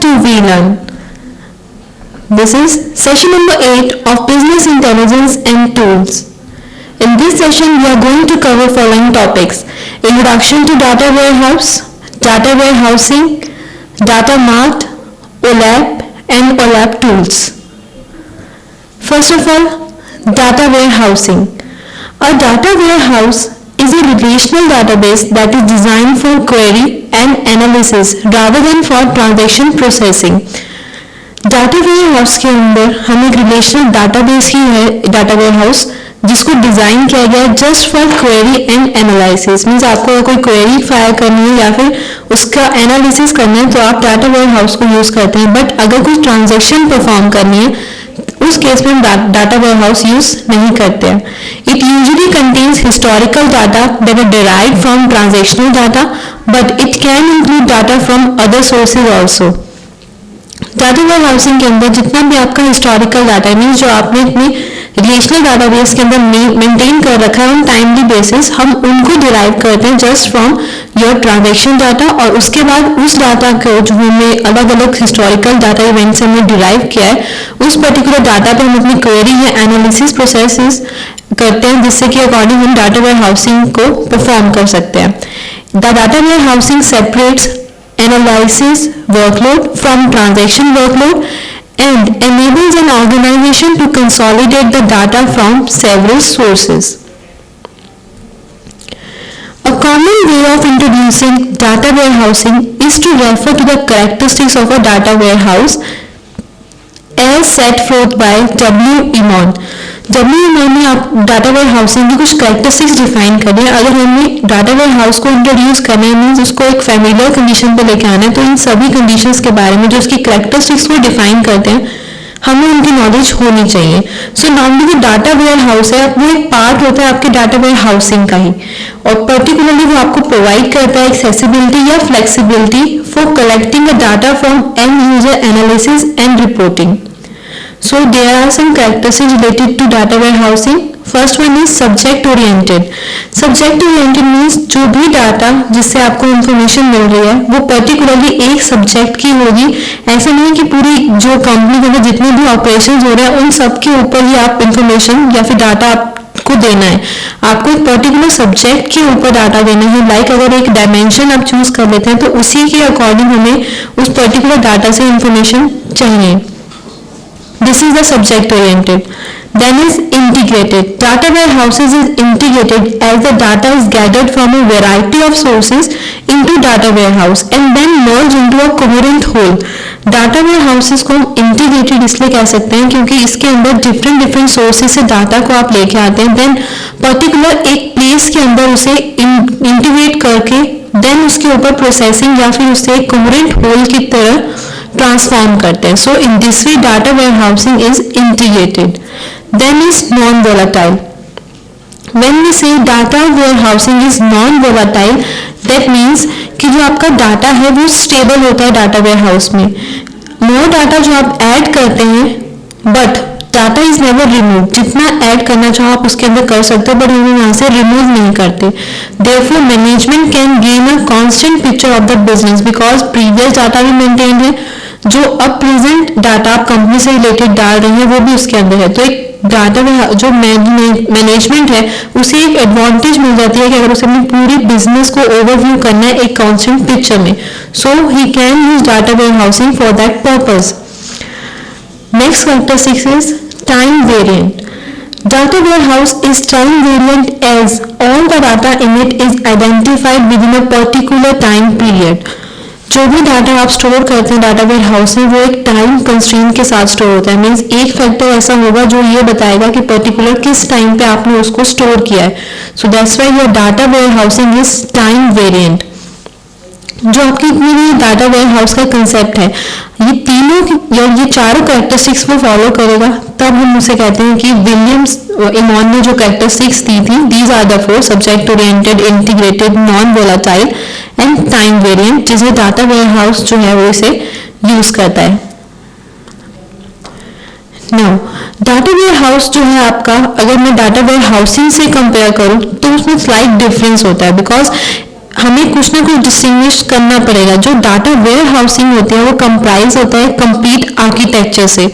to VLearn. This is session number 8 of Business Intelligence and Tools. In this session, we are going to cover following topics: Introduction to Data Warehouse, Data Warehousing, Data Mart, OLAP and OLAP Tools. First of all, Data Warehousing. A data warehouse is a relational database that is designed for query and analysis rather than for transaction processing. Data warehouse के अंदर हम एक relational database ही है data warehouse जिसको design किया गया है just for query and analysis. Means आपको अगर कोई क्वेरी फायर करनी है या फिर उसका एनालिसिस करना है तो आप डाटा वेयर हाउस को यूज करते हैं, बट अगर कोई ट्रांजैक्शन परफॉर्म करनी है उस केस में हम डाटा वेयर हाउस यूज नहीं करते हैं। It usually contains historical data that are derived from transactional data, but it can include data from other sources also. Data warehousing के अंदर जितना भी आपका हिस्टोरिकल डाटा है, मीन्स जो आपने अपनी रिलेशनल डाटाबेस के अंदर मेंटेन कर रखा है ऑन टाइमली बेसिस, हम उनको डिराइव करते हैं just from your transaction data, और उसके बाद उस डाटा को जो हमने अलग अलग हिस्टोरिकल डाटा इवेंट से हमने डिराइव किया है उस पर्टिकुलर डाटा पे हम अपनी क्वेरी या एनालिसिस प्रोसेसेस करते हैं, जिससे कि अकॉर्डिंग हम डाटा वेयर हाउसिंग को परफॉर्म कर सकते हैं। The data warehousing separates analysis workload from transaction workload and enables an organization to consolidate the data from several sources. A common way of introducing data warehousing is to refer to the characteristics of a data warehouse as set forth by W. Imon. W. Imon ने आप data warehousing की कुछ characteristics define करें। अगर हमें data ware house को introduce करना है, मीन्स उसको एक फैमिलियर कंडीशन पे लेके आना है, तो इन सभी कंडीशंस के बारे में जो उसकी कैरेक्टरिस्टिक्स को डिफाइन करते हैं हमें उनकी नॉलेज होनी चाहिए। सो नॉर्मली जो डाटा वेयर हाउस है वो एक पार्ट होता है आपके डाटा वेयर हाउसिंग का ही, और पर्टिकुलरली वो आपको प्रोवाइड करता है एक्सेसिबिलिटी या flexibility for collecting the data from and user analysis and reporting. So there are some characteristics related to data warehousing. First one is subject oriented. Subject oriented means जो भी data जिससे आपको information मिल रही है वो particularly एक subject की होगी। ऐसा नहीं कि पूरी जो कंपनी के अंदर जितने भी ऑपरेशंस हो रहे हैं उन सब के ऊपर ही आप इंफॉर्मेशन या फिर डाटा आपको देना है। आपको एक पर्टिकुलर सब्जेक्ट के ऊपर डाटा देना है। लाइक अगर एक डायमेंशन आप चूज कर लेते हैं तो उसी के अकॉर्डिंग हमें उस पर्टिकुलर डाटा से इंफॉर्मेशन चाहिए। This is the subject oriented. Then is integrated. Data warehouses is integrated as the data is gathered from a variety of sources into data warehouse and then merged into a coherent whole. Data warehouses को हम integrated इसलिए कह सकते हैं क्योंकि इसके अंदर different sources से डाटा को आप लेके आते हैं, then particular एक place के अंदर उसे integrate करके then उसके ऊपर processing या फिर उसे एक coherent whole की तरह ट्रांसफॉर्म करते हैं। So in this way data warehousing is integrated. Then is non volatile. When we say data warehousing is non volatile, that means कि जो आपका डाटा है वो स्टेबल होता है डाटा वेयर हाउस में। मोर डाटा जो आप ऐड करते हैं but data is never remove. जितना ऐड करना चाहो आप उसके अंदर कर सकते हो बट हम यहाँ से रिमूव नहीं करते. Therefore management can gain a constant picture of the business because previous data भी मेंटेन है, जो अब प्रेजेंट डाटा आप कंपनी से रिलेटेड डाल रहे हैं वो भी उसके अंदर है। तो एक डाटा जो मैनेजमेंट है उसे एक एडवांटेज मिल जाती है कि अगर उसे अपनी पूरी बिजनेस को ओवरव्यू करना है एक कांस्टेंट पिक्चर में, so he can use data warehousing for that purpose. Next characteristic is time variant. Data warehouse is time variant as all the data in it is identified within a particular time period. जो भी data आप store करते हैं data warehouse में वो एक time constraint के साथ स्टोर होता है। मीन्स एक फैक्टर ऐसा होगा जो ये बताएगा कि पर्टिकुलर किस टाइम पे आपने उसको स्टोर किया है। So that's why your data warehousing is time variant. जो आपकी पूरी डाटा वेयर हाउस का कंसेप्ट है ये तीनों या ये चारों कैरेक्टरिस्टिक्स को फॉलो करेगा, तब हम उसे कहते हैं कि विलियम्स इमॉन ने जो कैरेक्टरिस्टिक्स दी थी, these are the 4: subject oriented, integrated, non volatile and time variant, जिसे डाटा वेयर हाउस जो है वो इसे यूज करता है. नाउ डाटा वेयर हाउस जो है आपका, अगर मैं डाटा वेयर हाउसिंग से कंपेयर करूं तो उसमें स्लाइट डिफरेंस होता है बिकॉज हमें कुछ ना कुछ डिस्टिंग्विश करना पड़ेगा। जो डाटा वेयर हाउसिंग होती है वो कंप्राइज होता है कंप्लीट आर्किटेक्चर से,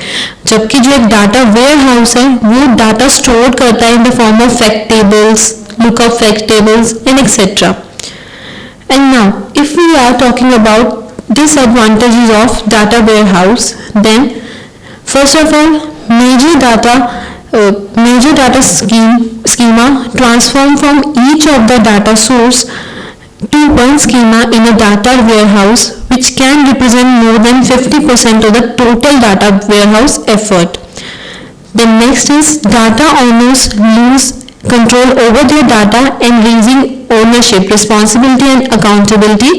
जबकि जो एक डाटा वेयर हाउस है वो डाटा स्टोर करता है in the form of fact tables, lookup fact tables and etcetera. And now if we are talking about disadvantages of data warehouse, then first of all major data schema transform from each of the data source to one schema in a data warehouse, which can represent more than 50% of the total data warehouse effort. The next is data owners lose control over their data and raising ownership, responsibility and accountability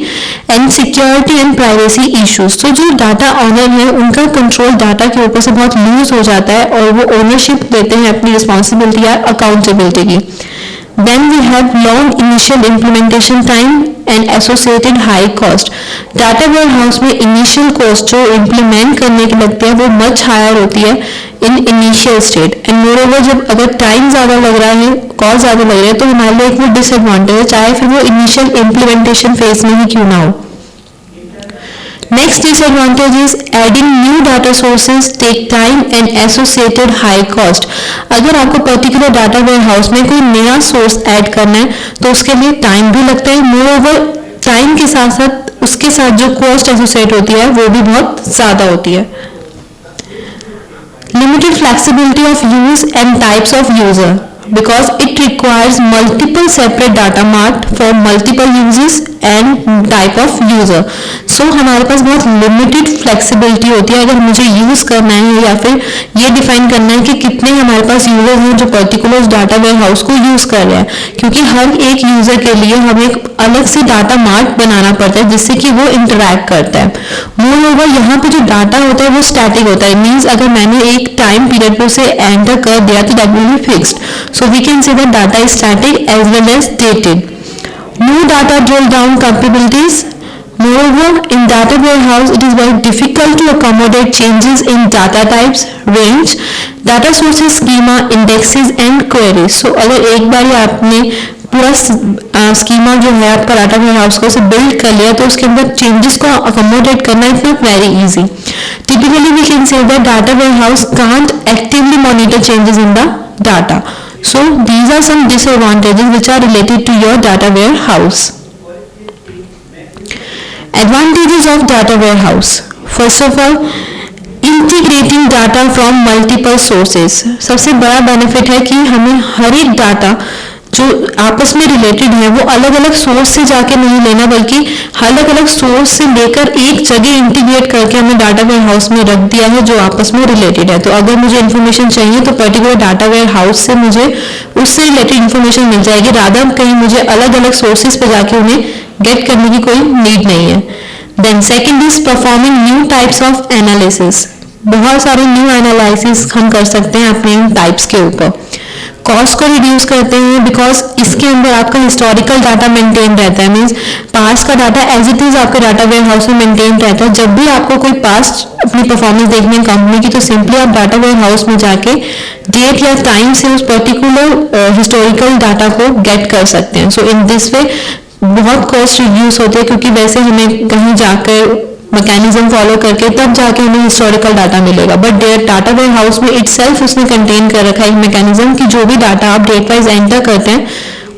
and security and privacy issues. तो जो data honour है उनका control data के ऊपर से बहुत loose हो जाता है और वो ओनरशिप देते हैं अपनी रिस्पॉन्सिबिलिटी या अकाउंटेबिलिटी की। Then we have long initial implementation time and associated high cost. Data warehouse में initial cost जो implement करने की लगती है वो much higher होती है in initial state. And moreover जब अगर time ज़्यादा लग रहा है, cost ज़्यादा लग रहा है तो हमारे लिए एक वो disadvantage है, चाहे फिर वो initial implementation phase में ही क्यों ना हो। Next disadvantage is adding new data sources take time and associated high cost. अगर आपको पर्टिकुलर डाटा वेयरहाउस में कोई नया सोर्स ऐड करना है तो उसके लिए टाइम भी लगता है। मोरओवर टाइम के साथ साथ उसके साथ जो कॉस्ट एसोसिएट होती है वो भी बहुत ज़्यादा होती है। Limited flexibility of use and types of user because it requires multiple separate data mart for multiple uses and type of user. So हमारे पास बहुत limited flexibility होती है अगर मुझे यूज करना है या फिर ये डिफाइन करना है कि कितने हमारे पास यूजर हैं जो पर्टिकुलर डाटा वेयरहाउस को यूज कर रहे हैं, क्योंकि हर एक यूजर के लिए हमें एक अलग से डाटा मार्ट बनाना पड़ता है जिससे कि वो इंटरैक्ट करता है। मोरओवर यहाँ पे जो डाटा होता है वो स्टैटिक होता है, मीन्स अगर मैंने एक टाइम पीरियड पे उसे एंटर कर दिया तो that will be fixed. So we can say that data is static as well as dated. No data drill down capabilities. Moreover, in data warehouse, it is very difficult to accommodate changes in data types, range, data sources, schema, indexes and queries. So अगर एक बार आपने पूरा schema जो है आपका data warehouse को उसे build कर लिया तो उसके अंदर चेंजेस को अकोमोडेट करना is not very easy. Typically we can say that data warehouse can't actively monitor changes in the data. So these are some disadvantages which are related to your data warehouse. Advantages of data warehouse. First of all, integrating data from multiple sources. सबसे बड़ा benefit है कि हमें हर एक data जो आपस में related है वो अलग अलग सोर्स से जाके नहीं लेना, बल्कि अलग अलग सोर्स से लेकर एक जगह इंटीग्रेट करके हमें डाटा वेयरहाउस में रख दिया है जो आपस में रिलेटेड है। तो अगर मुझे इन्फॉर्मेशन चाहिए तो पर्टिकुलर डाटा वेयरहाउस से मुझे उससे रिलेटेड इन्फॉर्मेशन मिल जाएगी, रादर कहीं मुझे अलग अलग सोर्सेज पे जाके उन्हें गेट करने की कोई नीड नहीं है। Then second is performing new types of analysis. बहुत सारे न्यू एनालिसिस हम कर सकते हैं अपने इन टाइप्स के ऊपर। कॉस्ट को रिड्यूस करते हैं बिकॉज इसके अंदर आपका हिस्टोरिकल डाटा मेंटेन रहता है, मीन्स पास्ट का डाटा एज इट इज आपके डाटा वेयरहाउस में मेंटेन रहता है। जब भी आपको कोई पास्ट अपनी परफॉर्मेंस देखनी है कंपनी की तो सिंपली आप डाटा वेयरहाउस में जाके डेट या टाइम से उस पर्टिकुलर हिस्टोरिकल डाटा को गेट कर सकते हैं। सो इन दिस वे बहुत कॉस्ट रिड्यूस होती है, क्योंकि वैसे हमें कहीं जाकर मैकेनिज्म फॉलो करके तब जाके हमें हिस्टोरिकल डाटा मिलेगा, बट डाटा वेयरहाउस में इटसेल्फ उसने कंटेन कर रखा है मैकेनिज्म कि जो भी डाटा आप डेट वाइज एंटर करते हैं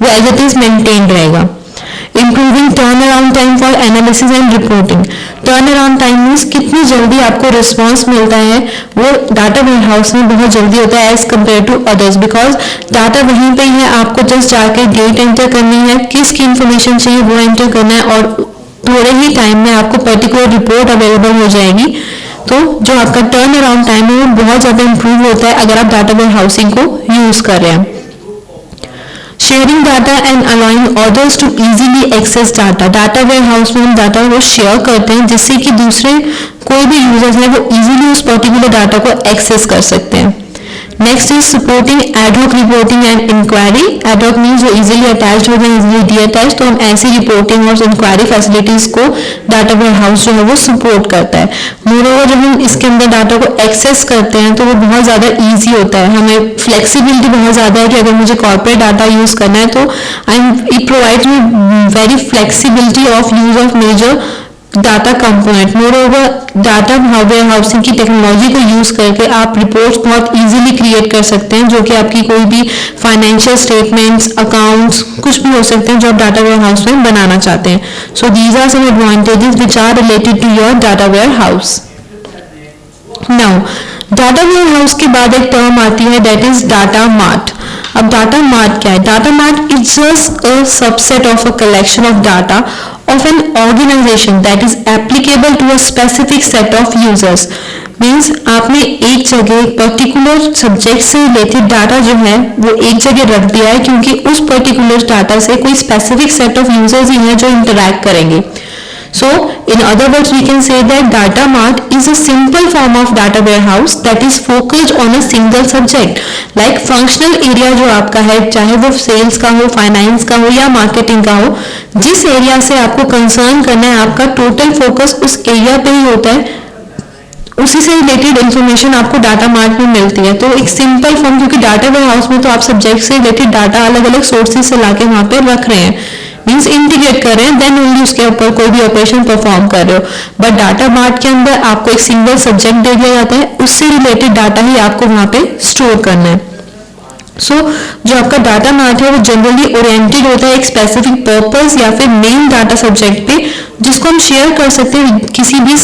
वो एज इट इज मेंटेन रहेगा। Improving turn around time for analysis and reporting. Turn around time means कितनी जल्दी आपको रिस्पॉन्स मिलता है वो डाटा वेयरहाउस में बहुत जल्दी होता है as compare to others, because data वहीं पे ही है, आपको जस्ट जाके डेट एंटर करनी है, किसकी इंफॉर्मेशन चाहिए वो एंटर करना है और थोड़े ही टाइम में आपको पर्टिकुलर रिपोर्ट अवेलेबल हो जाएगी। तो जो आपका टर्न अराउंड टाइम है वो बहुत ज़्यादा इंप्रूव होता है अगर आप डाटा वेयरहाउसिंग को यूज़ कर रहे हैं। Sharing data and allowing others to easily access data. Data warehouse में हम डाटा को शेयर करते हैं जिससे कि दूसरे कोई भी यूजर्स हैं वो इजीली उस पर्टिकुलर डाटा को एक्सेस कर सकते हैं। Next is supporting ad hoc reporting and inquiry. Ad hoc means जो इजीली अटैच्ड हो गए, इजीली डीअटैच, तो हम ऐसी रिपोर्टिंग और इंक्वायरी फैसिलिटीज को डाटा वेयर हाउस जो है वो सपोर्ट करता है. मोreover जब हम इसके अंदर डाटा को एक्सेस करते हैं तो वो बहुत ज़्यादा ईजी होता है. हमें फ्लेक्सिबिलिटी बहुत ज़्यादा है कि अगर मुझे कॉर्पोरेट डाटा यूज़ करना है तो it provides me very flexibility of use of major data component. मोreover डाटा वेयर हाउसिंग की टेक्नोलॉजी को यूज करके आप रिपोर्ट्स बहुत इजीली क्रिएट कर सकते हैं, जो कि आपकी कोई भी फाइनेंशियल स्टेटमेंट्स, अकाउंट्स, कुछ भी हो सकते हैं जो आप डाटा वेयर हाउस में बनाना चाहते हैं. So these are some advantages which are related to your data warehouse. Now data warehouse के बाद एक टर्म आती है दैट इज डाटा मार्ट. अब डाटा मार्ट क्या है? Data mart is just a subset of a collection of data of an organization that is applicable to a specific set of users. Means आपने एक जगह particular subject से related data जो है वो एक जगह रख दिया है, क्योंकि उस पर्टिकुलर डाटा से कोई स्पेसिफिक सेट ऑफ यूजर्स ही हैं जो इंटरैक्ट करेंगे. So, in other words, we can say that data mart is a simple form of data warehouse that is focused on a single subject. Like functional area जो आपका है, चाहे वो sales का हो, फाइनेंस का हो या मार्केटिंग का हो, जिस एरिया से आपको कंसर्न करना है, आपका टोटल फोकस उस एरिया पे ही होता है, उसी से रिलेटेड इंफॉर्मेशन आपको डाटा मार्ट में मिलती है. तो एक सिंपल फॉर्म, क्योंकि डाटा वेयर हाउस में तो आप सब्जेक्ट से रिलेटेड डाटा अलग अलग सोर्सेज से लाके वहां पे रख रहे हैं, मीन्स इंटीग्रेट कर रहे हैं, देन ओनली उसके ऊपर कोई भी ऑपरेशन परफॉर्म कर रहे हो. बट डाटा मार्ट के अंदर आपको एक सिंगल सब्जेक्ट दे दिया जाता है, उससे रिलेटेड डाटा ही आपको वहां पे स्टोर करना है. सो जो आपका डाटा मार्ट है वो जनरली ओरिएंटेड होता है एक स्पेसिफिक पर्पस या फिर मेन डाटा सब्जेक्ट पे, जिसको हम शेयर कर सकते हैं किसी भी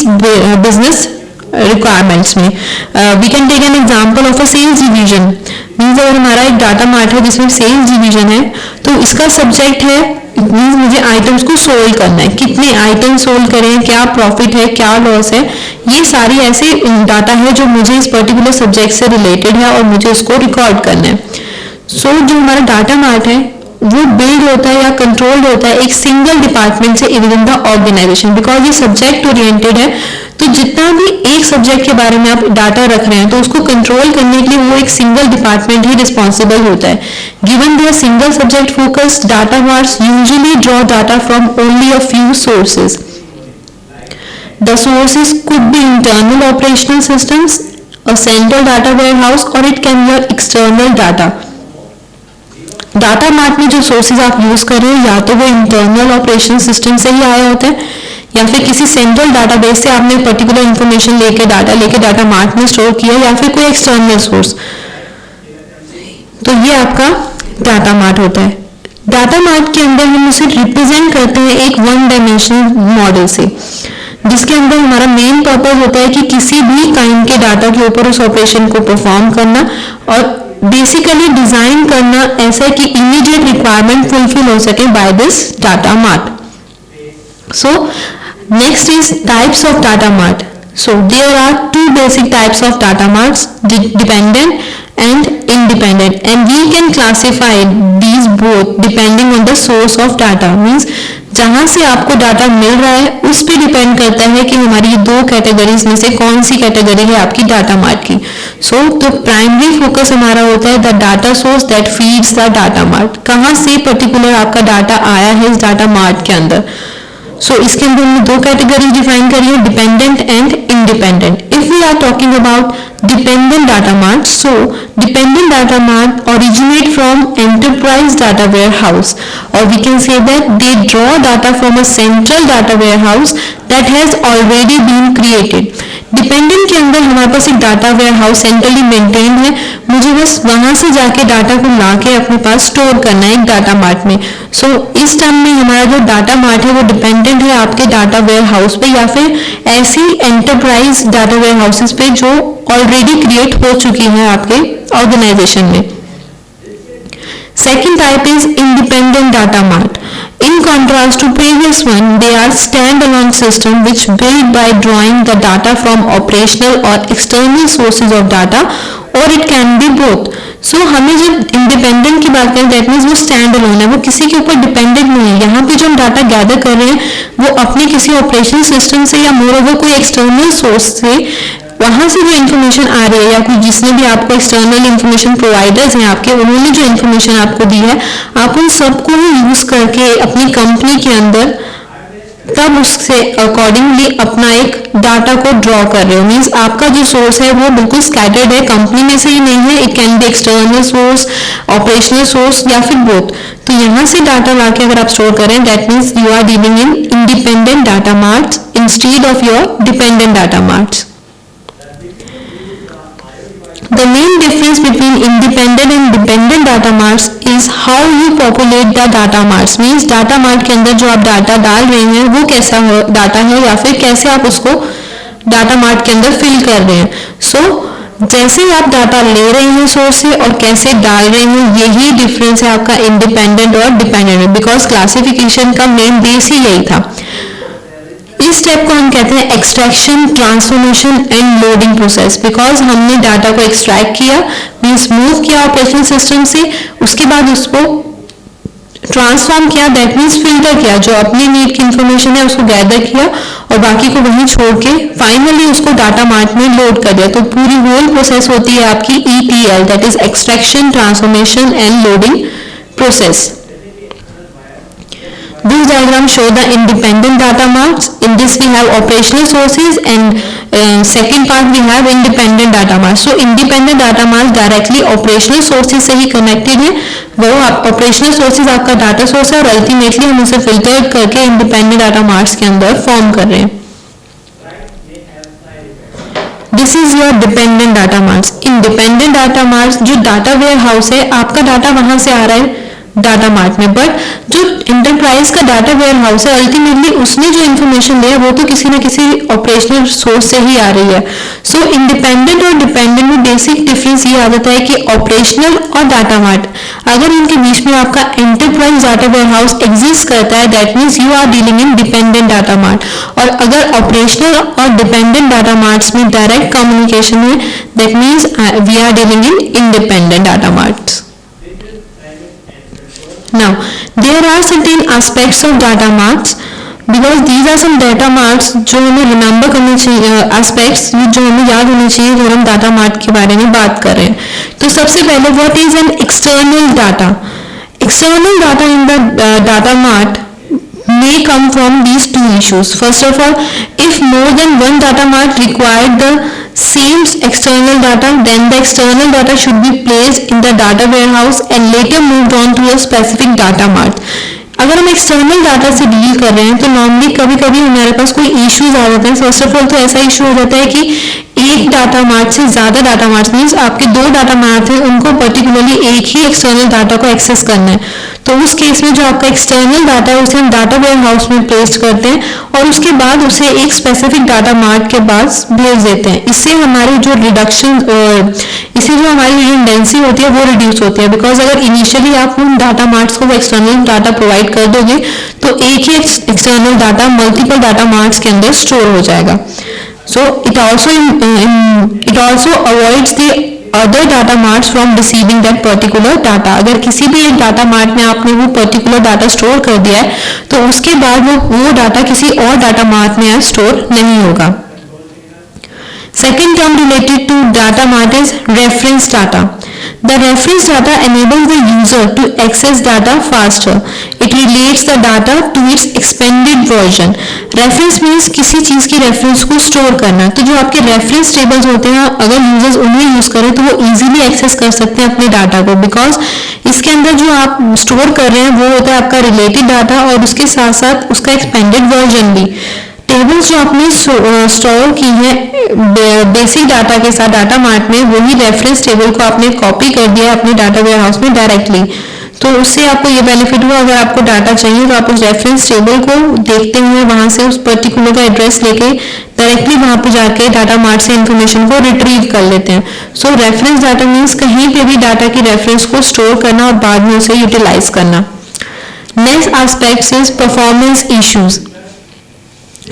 बिजनेस रिक्वायरमेंट्स में. We can take an example of a sales division. Means अगर हमारा एक डाटा मार्ट है जिसमें सेल्स डिवीजन है, तो इसका सब्जेक्ट है मीन्स मुझे आइटम्स को सोल्ड करना है, कितने आइटम सोल्ड करें, क्या प्रॉफिट है, क्या लॉस है, ये सारी ऐसे डाटा है जो मुझे इस पर्टिकुलर सब्जेक्ट से रिलेटेड है और मुझे उसको रिकॉर्ड करना है. सो जो हमारा डाटा मार्ट है वो बिल्ड होता है या कंट्रोल्ड होता है एक सिंगल डिपार्टमेंट से within the organization, because ये सब्जेक्ट ओरिएंटेड है. तो जितना भी एक सब्जेक्ट के बारे में आप डाटा रख रहे हैं तो उसको कंट्रोल करने के लिए वो एक सिंगल डिपार्टमेंट ही रिस्पॉन्सिबल होता है. Given their single subject focus, data marts usually draw data from only a few sources. The sources could be internal operational systems, a central data warehouse, और it can be external data. Data mart में जो sources आप use कर रहे हो या तो वो इंटरनल ऑपरेशन सिस्टम से ही आया होता है या फिर किसी सेंट्रल डाटाबेस से आपने पर्टिकुलर इंफॉर्मेशन लेके डाटा मार्ट में स्टोर किया, या फिर कोई एक्सटर्नल सोर्स. तो ये आपका डाटा मार्ट होता है. डाटा मार्ट के अंदर हम उसे रिप्रेजेंट करते हैं एक वन डायमेंशनल मॉडल से, जिसके अंदर हमारा मेन पर्पस होता है कि किसी भी काइंड के डाटा के ऊपर उस ऑपरेशन को परफॉर्म करना और बेसिकली डिजाइन करना ऐसा कि इमीडिएट रिक्वायरमेंट फुलफिल हो सके by this data mart. So next is types of data mart. So there are two basic types of data marts, dependent and independent, and we can classify these both depending on the source of data. Means जहां से आपको data मिल रहा है उस पे depend करता है कि हमारी दो कैटेगरीज में से कौन सी कैटेगरी है आपकी डाटा मार्ट की. सो तो प्राइमरी फोकस हमारा होता है the data source that feeds the data mart. कहां से पर्टिकुलर आपका डाटा आया है इस डाटा मार्ट के अंदर. सो इसके अंदर हमने दो कैटेगरीज डिफाइन करी है, dependent and independent. If we are talking about dependent data mart, so dependent data mart originate from enterprise data warehouse, or we can say that they draw data from a central data warehouse that has already been created. Dependent के अंदर हमारे पास एक data warehouse centrally maintained है, मुझे बस वहां से जाके डाटा को लाके अपने पास स्टोर करना है एक डाटा मार्ट में. सो इस टर्म में हमारा जो डाटा मार्ट है वो डिपेंडेंट है आपके डाटा वेयरहाउस पे या फिर ऐसी एंटरप्राइज डाटा वेयरहाउसेस पे जो ऑलरेडी क्रिएट हो चुकी है आपके ऑर्गेनाइजेशन में. Second type is independent data mart. In contrast to previous one, they are standalone system which built by drawing the data from operational or external sources of data, or it can be both. So हमें जब independent की बात करें that means वो stand alone है, वो किसी के ऊपर डिपेंडेंट नहीं है. यहाँ पे जो हम डाटा गैदर कर रहे हैं वो अपने किसी ऑपरेशन सिस्टम से या मोर ओवर कोई एक्सटर्नल सोर्स से वहाँ से जो इन्फॉर्मेशन आ रही है या कोई जिसने भी आपको एक्सटर्नल इन्फॉर्मेशन प्रोवाइडर्स हैं आपके, उन्होंने जो इन्फॉर्मेशन आपको दी है, आप उन सबको ही यूज़ करके अपनी कंपनी के अंदर तब उससे अकॉर्डिंगली अपना एक डाटा को ड्रॉ कर रहे हो। मीन्स आपका जो सोर्स है वो बिल्कुल स्कैटर्ड है, कंपनी में से ही नहीं है, it can be external source, operational source या फिर बोथ। तो यहाँ से डाटा लाके अगर आप स्टोर करें, that means you are dealing in independent data marts instead of your dependent data marts. The main difference between independent and dependent data marts is how you populate the data marts. Means data mart के अंदर जो आप data डाल रहे हैं वो कैसा data है या फिर कैसे आप उसको डाटा मार्ट के अंदर फिल कर रहे हैं। जैसे आप डाटा ले रहे हैं सोर्स से और कैसे डाल रहे हैं, यही डिफरेंस है आपका इंडिपेंडेंट और डिपेंडेंट में, बिकॉज क्लासिफिकेशन का मेन बेस ही यही था। इस स्टेप को हम कहते हैं extraction, transformation and loading process. Because हमने डाटा को एक्सट्रैक्ट किया, मीन्स मूव किया ऑपरेटिंग सिस्टम से, उसके बाद उसको ट्रांसफॉर्म किया, दैट मीन्स फिल्टर किया, जो अपनी नीड की इंफॉर्मेशन है उसको गैदर किया और बाकी को वहीं छोड़ के फाइनली उसको डाटा मार्ट में लोड कर दिया। तो पूरी होल प्रोसेस होती है आपकी ETL, that is extraction, transformation and loading process. This diagram show the independent data marts. In this we have operational sources and second part we have independent data marts. So independent data marts directly operational sources से ही connected है। वो operational sources आपका data source है और ultimately हम उसे filter करके independent data marts के अंदर form कर रहे हैं। This is your dependent data marts. Independent data marts जो data warehouse है, आपका डाटा वहां से आ रहा है डाटा मार्ट में, बट जो इंटरप्राइज का डाटा वेयर हाउस है अल्टीमेटली उसने जो इन्फॉर्मेशन दिया वो तो किसी ना किसी ऑपरेशनल सोर्स से ही आ रही है। सो इंडिपेंडेंट और डिपेंडेंट में बेसिक डिफरेंस ये आ जाता है कि ऑपरेशनल और डाटा मार्ट, अगर उनके बीच में आपका enterprise data warehouse exist करता है, that means you are dealing in dependent data mart. और अगर ऑपरेशनल और डिपेंडेंट डाटा मार्ट्स में डायरेक्ट कम्युनिकेशन है, that means we are dealing in independent data marts. Now, there are certain aspects of data marts because these are some data marts जो हमें remember करने चाहिए, aspects जो हमें याद होने चाहिए जब हम data mart के बारे में बात कर रहे हैं। तो सबसे पहले what is an external data? External data in the data mart may come from these two issues. First of all, if more than one data mart required the same external data, then the external data should be placed in the data warehouse and later moved on to a specific data mart. अगर हम external data से deal कर रहे हैं तो normally कभी कभी हमारे पास कोई इश्यूज आ जाते हैं। फर्स्ट ऑफ ऑल तो ऐसा इशू हो जाता है कि एक डाटा मार्ट से ज्यादा डाटा मार्ट, मीन्स आपके दो डाटा मार्ट है, उनको पर्टिकुलरली एक ही एक्सटर्नल डाटा को एक्सेस करना है। तो उस केस में जो आपका एक्सटर्नल डाटा है उसे हम डाटा वेयर हाउस में प्लेस करते हैं और उसके बाद उसे एक स्पेसिफिक डाटा मार्ट के पास भेज देते हैं। इससे हमारी जो रिडक्शन, इससे जो हमारी रिडंडेंसी होती है वो रिड्यूस होती है। बिकॉज अगर इनिशियली आप उन डाटा मार्ट्स को वो एक्सटर्नल डाटा प्रोवाइड कर दोगे तो एक ही external data multiple data marts के अंदर स्टोर हो जाएगा। So it also avoids the other data marts from receiving that particular data. अगर किसी भी एक डाटा मार्ट में आपने वो पर्टिकुलर डाटा स्टोर कर दिया है तो उसके बाद वो डाटा किसी और डाटा मार्ट में स्टोर नहीं होगा। Second term related to data mart is reference data. The reference data enables the user to access data faster. It relates the data to its expanded version. Reference means किसी चीज की reference को store करना। तो जो आपके reference tables होते हैं अगर यूजर्स उन्हें यूज करें तो वो इजीली एक्सेस कर सकते हैं अपने डाटा को, बिकॉज इसके अंदर जो आप स्टोर कर रहे हैं वो होता है आपका रिलेटेड डाटा और उसके साथ साथ उसका एक्सपेंडेड वर्जन भी। टेबल्स जो आपने स्टोर की है बेसिक डाटा के साथ डाटा मार्ट में, वही रेफरेंस टेबल को आपने कॉपी कर दिया अपने डाटा वेयर हाउस में डायरेक्टली। तो उससे आपको ये बेनिफिट हुआ, अगर आपको डाटा चाहिए तो आप उस रेफरेंस टेबल को देखते हुए वहां से उस पर्टिकुलर का एड्रेस लेके डायरेक्टली वहां पर जाके डाटा मार्ट से इंफॉर्मेशन को रिट्रीव कर लेते हैं। सो रेफरेंस डाटा मीन्स कहीं पे भी डाटा की रेफरेंस को स्टोर करना और बाद में उसे यूटिलाइज करना। Next aspect is performance issues.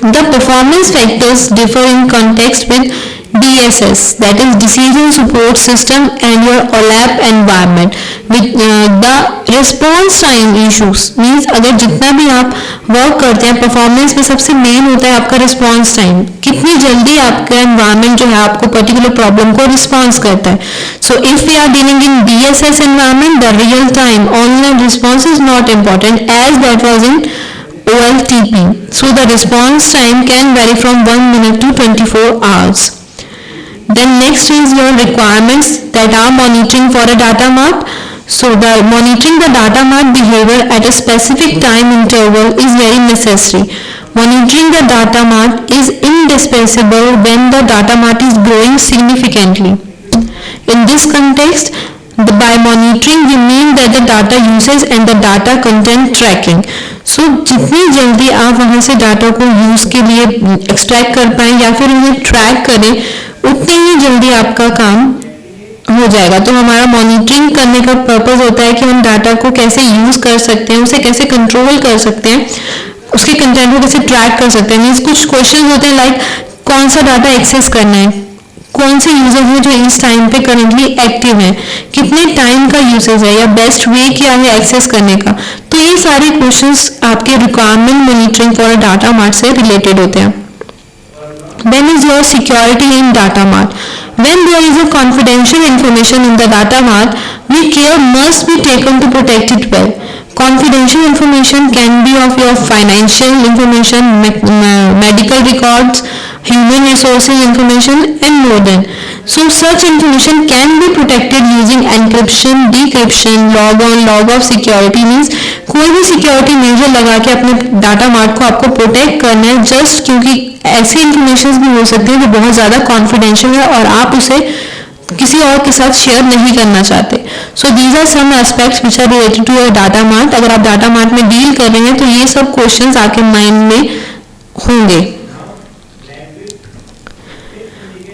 The performance factors differ in context with DSS, that is Decision Support System, and your OLAP environment. With the response time issues means अगर जितना भी आप वर्क करते हैं परफॉर्मेंस में सबसे main होता है आपका रिस्पॉन्स टाइम, कितनी जल्दी आपका एनवायरनमेंट जो है आपको पर्टिकुलर प्रॉब्लम को रिस्पॉन्स करता है. So if we are dealing in DSS environment, the real time online response is not important as that was in OLTP. So the response time can vary from 1 minute to 24 hours. Then next is your requirements that are monitoring for a data mart. So the monitoring the data mart behavior at a specific time interval is very necessary. Monitoring the data mart is indispensable when the data mart is growing significantly. In this context, by monitoring we mean that the data usage and the data content tracking. So जितनी जल्दी आप वहाँ से data को use के लिए extract कर पाएं या फिर उन्हें ट्रैक करें, उतनी ही जल्दी आपका काम हो जाएगा. तो हमारा मॉनिटरिंग करने का पर्पस होता है कि हम डाटा को कैसे यूज कर सकते हैं, उसे कैसे कंट्रोल कर सकते हैं, उसके कंटेंट को कैसे ट्रैक कर सकते हैं. मीन्स कुछ क्वेश्चन होते हैं लाइक कौन सा डाटा एक्सेस करना है, कौन से यूजर हैं जो इस टाइम पे करंटली एक्टिव हैं, कितने टाइम का यूसेज है या बेस्ट वे क्या है एक्सेस करने का. तो ये सारे क्वेश्चंस आपके requirement monitoring for data mart से रिलेटेड होते हैं. Then is your security in data mart. When there is a confidential information in the data mart, we care must be taken to protect it well. Confidential information can be of your financial information, medical records, human resources information, and more than. So such information can be protected using encryption, decryption, log on, log off security. means कोई भी security measure लगा के अपने data mart को आपको protect करना है, just क्योंकि ऐसी इंफॉर्मेशन भी हो सकती है जो बहुत ज़्यादा कॉन्फिडेंशियल है और आप उसे किसी और के साथ शेयर नहीं करना चाहते. So these are some aspects which are related to your data mart. अगर आप डाटा मार्ट में डील कर रहे हैं तो ये सब क्वेश्चंस आपके माइंड में होंगे.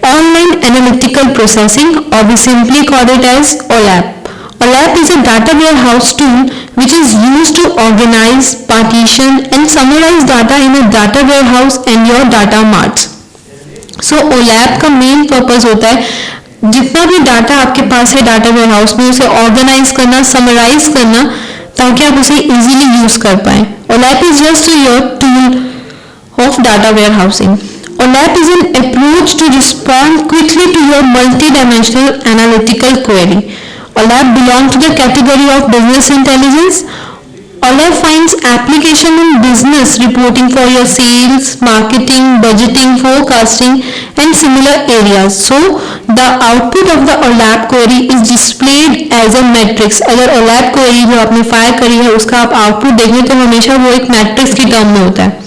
Online analytical processing, or we simply call it as OLAP. OLAP is a data warehouse tool which is used to organize, partition and summarize data in a data warehouse and your data marts. So OLAP का main purpose होता है जितना भी data आपके पास है data warehouse में उसे organise करना, समराइज करना ताकि आप उसे इजीली यूज कर पाए. OLAP is just your tool of data warehousing. OLAP is an approach to respond quickly to your multi-dimensional analytical query. OLAP belongs to the category of business intelligence. OLAP finds application in business reporting for your sales, marketing, budgeting, forecasting and similar areas. So the output of the OLAP query is displayed as a matrix. अगर OLAP query जो आपने fire करी है उसका आप output देखें तो हमेशा वो एक मैट्रिक्स की टर्म में होता है.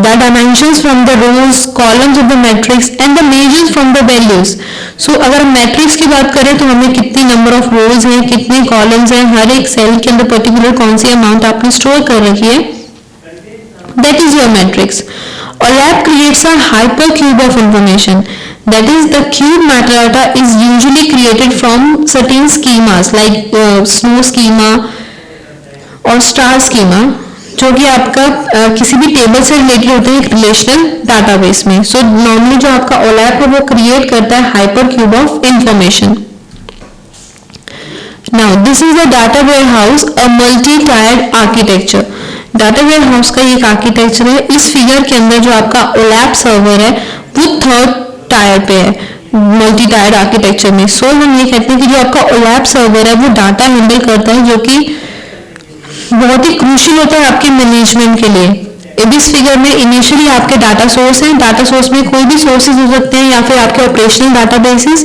The dimensions from the rows, columns of the matrix and the measures from the values. So अगर हम मैट्रिक्स की बात करें तो हमें कितनी नंबर ऑफ रोज हैं, कितने कॉलम्स हैं, हर एक सेल के अंदर पर्टिकुलर कौन सी अमाउंट आपने स्टोर कर रखी है, that is your matrix. OLAP creates a hypercube of information. That is, the cube metadata is usually created from certain schemas like snow schema और star schema, जो कि आपका किसी भी टेबल से रिलेटेड होते हैं एक रिलेशनल डाटाबेस में. सो नॉर्मली जो आपका OLAP है वो क्रिएट करता है hyper cube of information. Now this is a data warehouse, a multi tiered architecture. Data warehouse का एक आर्किटेक्चर है. इस फिगर के अंदर जो आपका OLAP सर्वर है वो थर्ड टायर पे है मल्टी टायर्ड आर्किटेक्चर में. सो हम ये कहते हैं कि जो आपका OLAP सर्वर है वो डाटा हैंडल करता है जो कि बहुत ही क्रूशियल होता है आपके मैनेजमेंट के लिए. इस फिगर में इनिशियली आपके डाटा सोर्स हैं. डाटा सोर्स में कोई भी सोर्सेज हो सकते हैं या फिर आपके ऑपरेशनल डाटाबेसेस.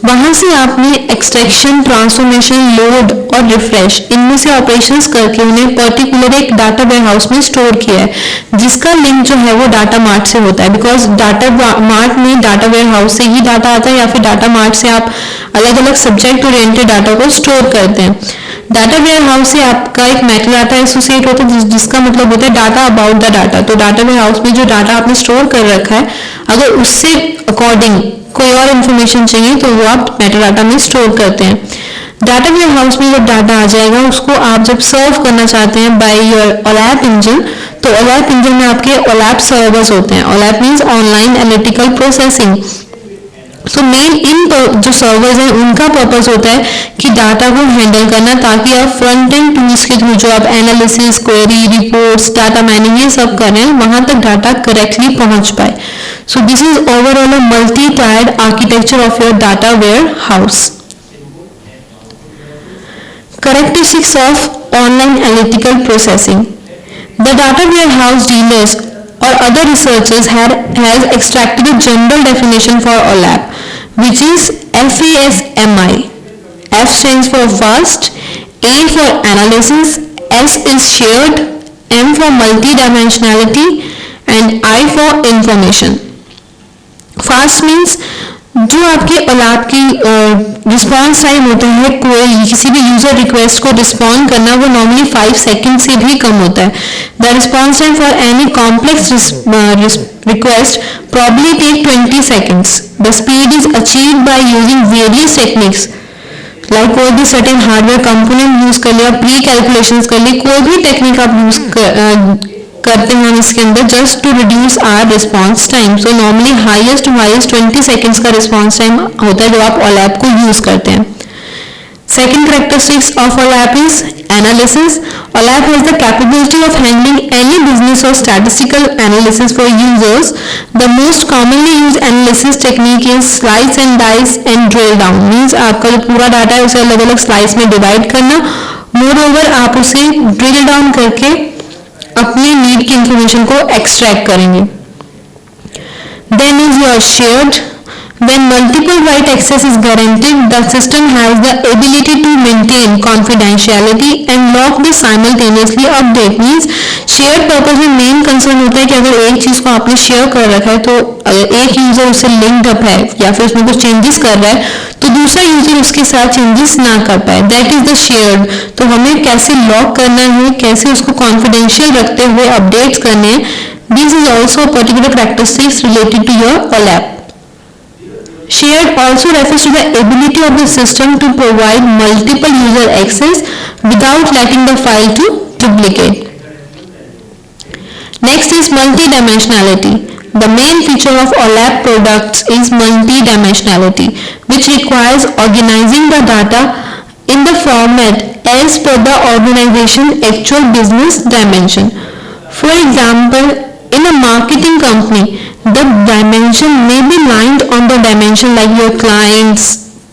वहां से आपने एक्सट्रैक्शन, ट्रांसफॉर्मेशन, लोड और रिफ्रेश इनमें से ऑपरेशंस करके उन्हें पर्टिकुलर एक डाटा वेयरहाउस में स्टोर किया है जिसका लिंक जो है वो डाटा मार्ट से होता है. बिकॉज डाटा मार्ट में डाटा वेयरहाउस से ही डाटा आता है या फिर डाटा मार्ट से आप अलग अलग सब्जेक्ट ओरिएंटेड डाटा को स्टोर करते हैं. डाटा वेयरहाउस से आपका एक मेटाडाटा एसोसिएट होता है जिसका मतलब होता है डाटा अबाउट द डाटा. तो डाटा वेयरहाउस में जो डाटा आपने स्टोर कर रखा है अगर उससे अकॉर्डिंग कोई और इन्फॉर्मेशन चाहिए तो वो आप मेटाडाटा में स्टोर करते हैं. डाटा वेयरहाउस में जब डाटा आ जाएगा उसको आप जब सर्व करना चाहते हैं बाय योर OLAP इंजन तो OLAP इंजन में आपके OLAP सर्वर्स होते हैं. OLAP means online analytical processing. So main इन जो सर्वर्स हैं उनका पर्पस होता है कि डाटा को हैंडल करना, ताकि आप फ्रंट एंड टूल्स के थ्रू जो आप analysis, query, reports, data mining ये सब कर रहे हैं वहां तक डाटा करेक्टली पहुंच पाए. So this is overall a multi tiered architecture of your data warehouse. Characteristics of online analytical processing. The data warehouse dealers or other researchers has extracted a general definition for OLAP, which is FASMI. F stands for fast, A for analysis, S is shared, M for multidimensionality, and I for information. Fast means जो आपके OLAP की response time होता है कोई किसी भी user request को respond करना, वो नॉर्मली 5 सेकेंड से भी कम होता है. The response time for any complex request probably take 20 seconds. The speed is achieved by using various techniques, like कोई भी सर्टेन हार्डवेयर कंपोनेंट यूज कर लिया, प्री कैलकुलेशन कर ली, कोई भी टेक्निक आप यूज करते हैं हम इसके अंदर just to reduce our response time. So normally highest to highest 20 seconds का रिस्पॉन्स टाइम होता है जो आप OLAP को यूज करते हैं. Second characteristics of OLAP is analysis. OLAP has the capability of handling any business or statistical analysis for users. The most commonly used analysis technique is slice and dice and drill down. Means आपका जो पूरा data है उसे अलग अलग slice में divide करना. मोर आप उसे ड्रिल डाउन करके अपने नीड की इंफॉर्मेशन को एक्सट्रैक्ट करेंगे. Then is your shared. When multiple write access is guaranteed, the system has the ability to maintain confidentiality and lock the simultaneously update. Means shared purpose में main concern होता है कि अगर एक चीज को आपने शेयर कर रखा है तो एक यूजर उससे लिंक्ड अप है या फिर उसमें कुछ चेंजेस कर रहा है तो दूसरा यूजर उसके साथ चेंजेस ना कर पाए. That is the shared. तो हमें कैसे लॉक करना है, कैसे उसको कॉन्फिडेंशियल रखते हुए अपडेट्स करने हैं. This is also particular characteristics related to your OLAP. Shared also refers to the ability of the system to provide multiple user access without letting the file to duplicate. Next is multidimensionality. The main feature of OLAP products is multidimensionality, which requires organizing the data in the format as per the organization actual business dimension. For example, in a marketing company, the dimension may be lined on the dimension like your clients,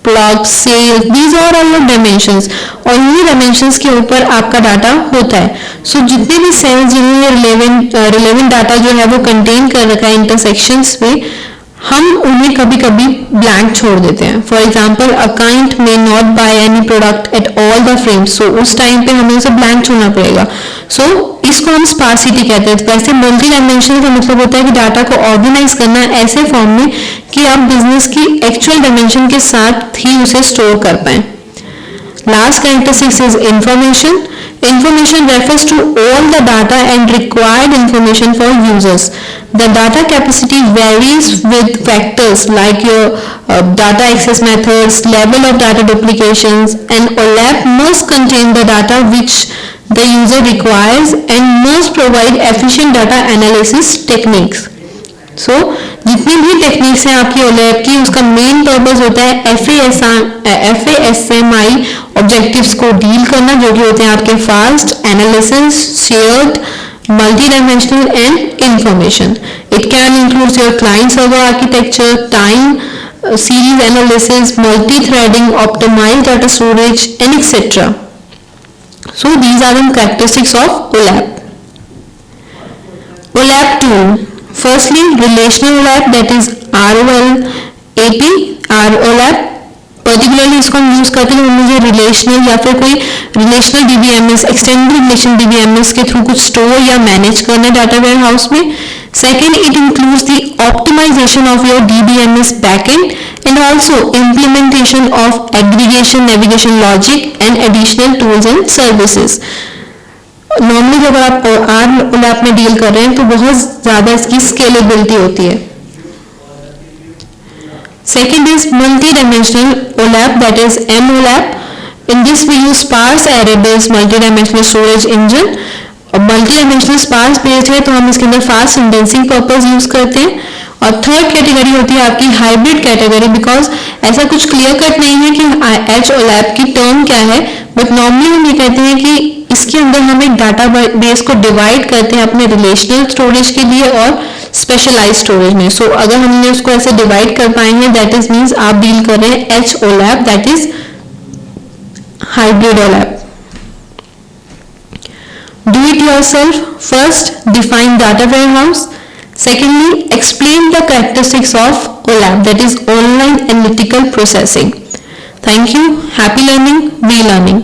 plugs, sales. These are all your dimensions. और इन्हीं dimensions के ऊपर आपका data होता है. So जितने भी cells जिन्होंने relevant डाटा जो है वो contain कर रखा है intersections पे, हम उन्हें कभी कभी ब्लैंक छोड़ देते हैं. For example a client may not buy any product at all the frames. सो उस टाइम पे हमें उसे ब्लैंक छोड़ना पड़ेगा. सो इसको हम स्पार्सिटी कहते हैं. वैसे मल्टी डायमेंशनल का मतलब होता है कि डाटा को ऑर्गेनाइज करना ऐसे फॉर्म में कि आप बिजनेस की एक्चुअल डायमेंशन के साथ ही उसे स्टोर कर पाए. Last characteristic is information. Information refers to all the data and required information for users. The data capacity varies with factors like your data access methods, level of data duplications, and OLAP must contain the data which the user requires and must provide efficient data analysis techniques. So, जितनी भी techniques हैं आपकी OLAP की उसका main purpose होता है FASMI objectives को deal करना, जो कि होते हैं आपके fast, analysis, shared, multi-dimensional and information. It can include your client server architecture, time series analysis, multi-threading, optimized data storage, and etc. So these are the characteristics of OLAP. OLAP tool. Firstly, relational OLAP, that is ROLAP. ROLAP particularly इसको हम use करते हैं मुझे relational या फिर कोई relational DBMS, extended relation DBMS के through कुछ स्टोर या मैनेज करना डाटा वेयर हाउस में. Second, it includes the optimization of your DBMS backend and also implementation of aggregation, navigation logic and additional tools and services. Normally जब आप OLAP में deal कर रहे हैं तो बहुत ज्यादा इसकी स्केलेबिलिटी होती है. Second is multi-dimensional OLAP, that is MOLAP. In this we use sparse array-based multi-dimensional storage engine. और मल्टी डायमेंशनल स्पार्स बेस्ड है तो हम इसके अंदर फास्ट इंडेंसिंग पर्पस यूज करते हैं। और थर्ड कैटेगरी होती है आपकी हाइब्रिड कैटेगरी, बिकॉज ऐसा कुछ क्लियर कट नहीं है कि एच ओलैप की टर्म क्या है, बट नॉर्मली हम ये कहते हैं कि इसके अंदर हम एक डाटा बेस को डिवाइड करते हैं अपने रिलेशनल स्टोरेज के लिए और स्पेशलाइज स्टोरेज में। सो अगर हमने उसको ऐसे डिवाइड कर पाएंगे, दैट इज मीन्स आप डील कर रहे हैं H OLAP, that is hybrid OLAP. Do it yourself. First, define data warehouse. Secondly, explain the characteristics of OLAP, that is online analytical processing. Thank you. Happy learning. Be learning.